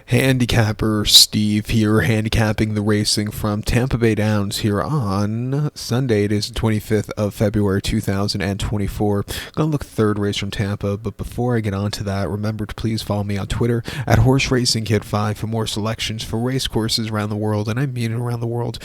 Handicapper Steve here, handicapping the racing from Tampa Bay Downs here on Sunday. It is the 25th of February 2024. Gonna look third race from Tampa, but before I get on to that, remember to please follow me on Twitter at Horse Racing Kid 5 for more selections for race courses around the world, and I mean around the world.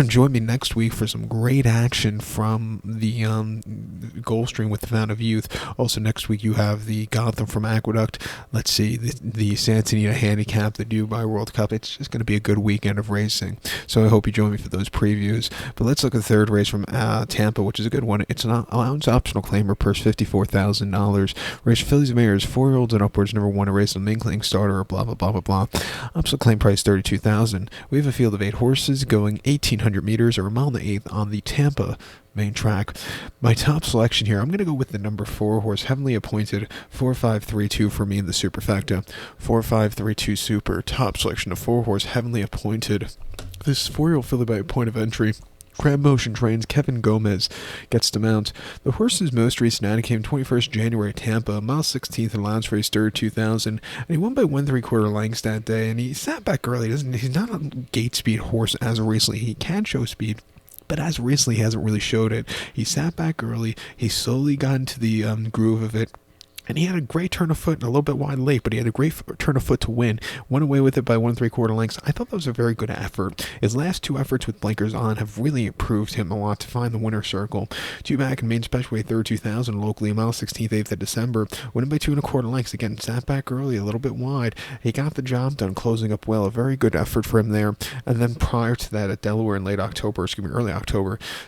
Join me next week for some great action from the Gulfstream with the Fountain of Youth. Also next week you have the Gotham from Aqueduct. Let's see, the Santa Anita Handicap, the Dubai World Cup. It's just going to be a good weekend of racing. So I hope you join me for those previews. But let's look at the third race from Tampa, which is a good one. It's an allowance optional claimer, purse $54,000. Race fillies and mares, 4-year-olds and upwards, never won a race on an inkling starter, blah, blah, blah, blah, blah. Optional claim price $32,000. We have a field of 8 horses going 1,800 meters or a mile and an eighth on the Tampa main track. My top selection here, I'm going to go with the number 4 horse, heavenly appointed, 4532 for me in the superfecta. 4532 super, top selection of 4 horse, heavenly appointed. This 4-year-old filly by point of entry. Crab Motion trains Kevin Gomez gets to mount. The horse's most recent outing came 21st January at Tampa, mile 16th in allowance race 2000, and he won by 1 3/4 lengths that day, and he sat back early. He's not a gate speed horse as of recently. He can show speed, but as recently he hasn't really showed it. He sat back early, he slowly got into the groove of it, and he had a great turn of foot and a little bit wide late, but he had a great turn of foot to win. Went away with it by 1 3/4 lengths. I thought that was a very good effort. His last 2 efforts with blinkers on have really improved him a lot to find the winner's circle. 2 back in main special weight 2000 locally, mile 16th, 8th of December. Went by 2 1/4 lengths. Again, sat back early, a little bit wide. He got the job done, closing up well. A very good effort for him there. And then prior to that, at Delaware in early October,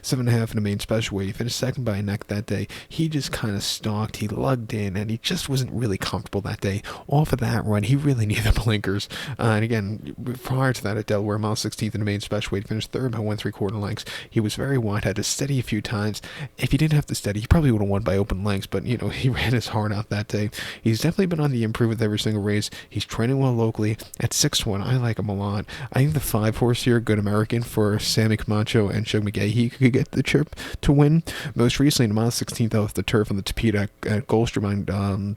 7.5 in a main special weight. He finished second by a neck that day. He just kind of stalked. He lugged in, and he just wasn't really comfortable that day. Off of that run, he really needed the blinkers. And again, prior to that at Delaware, mile 16th in the main special weight, finished third by 1 3/4 lengths. He was very wide, had to steady a few times. If he didn't have to steady, he probably would have won by open lengths, but he ran his heart out that day. He's definitely been on the improve with every single race. He's training well locally. At 6-1, I like him a lot. I think the 5 horse here, Good American, for Sammy Camacho and Shug McGay, he could get the chip to win. Most recently, in mile 16th off the turf on the Tapeta at Gulfstream on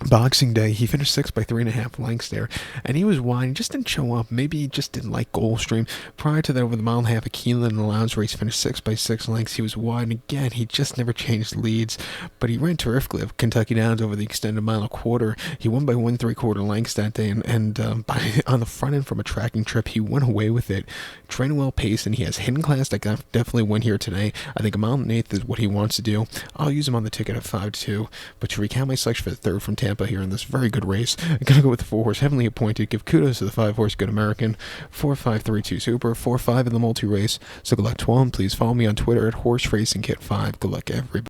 Boxing Day, he finished 6th by 3.5 lengths there, and he was wide. He just didn't show up. Maybe he just didn't like Gulfstream. Prior to that, over the 1.5 mile at Keeneland in the allowance race, finished 6th by 6 lengths. He was wide, and again, he just never changed leads, but he ran terrifically at Kentucky Downs over the extended 1.25 mile. He won by 1 3/4 lengths that day, and on the front end from a tracking trip, he went away with it. Training well paced, and he has hidden class that can definitely win here today. I think a mile and an eighth is what he wants to do. I'll use him on the ticket at 5-2, but to recount my selection for the third from Tampa here in this very good race, I'm going to go with the 4 horse, heavenly appointed. Give kudos to the 5 horse, Good American. 4532 super, 4-5 in the multi race. So good luck to all, and please follow me on Twitter at Horse Racing Kit 5. Good luck, everybody.